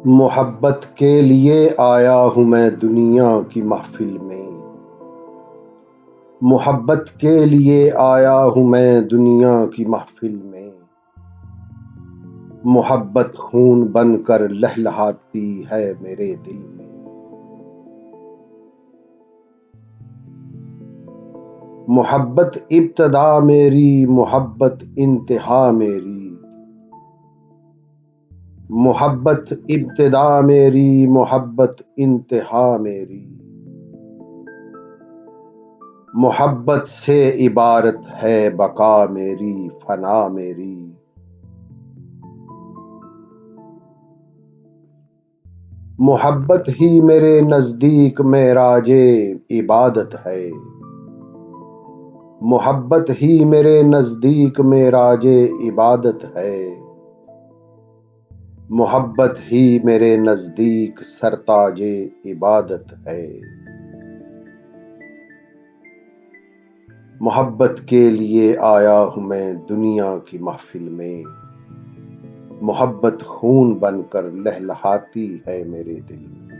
मोहब्बत के लिए आया हूँ मैं दुनिया की महफिल में। मोहब्बत के लिए आया हूँ मैं दुनिया की महफिल में। मोहब्बत खून बनकर लहलहाती है मेरे दिल में। मोहब्बत इब्तिदा मेरी, मोहब्बत इंतहा मेरी। मोहब्बत इब्तिदा मेरी, मोहब्बत इंतहा मेरी। मोहब्बत से इबारत है बका मेरी, फना मेरी। मोहब्बत ही मेरे नजदीक मेराजे इबादत है। मोहब्बत ही मेरे नजदीक मेराजे इबादत है। मोहब्बत ही मेरे नजदीक सरताजे इबादत है। मोहब्बत के लिए आया हूँ मैं दुनिया की महफिल में। मोहब्बत खून बनकर लहलहाती है मेरे दिल में।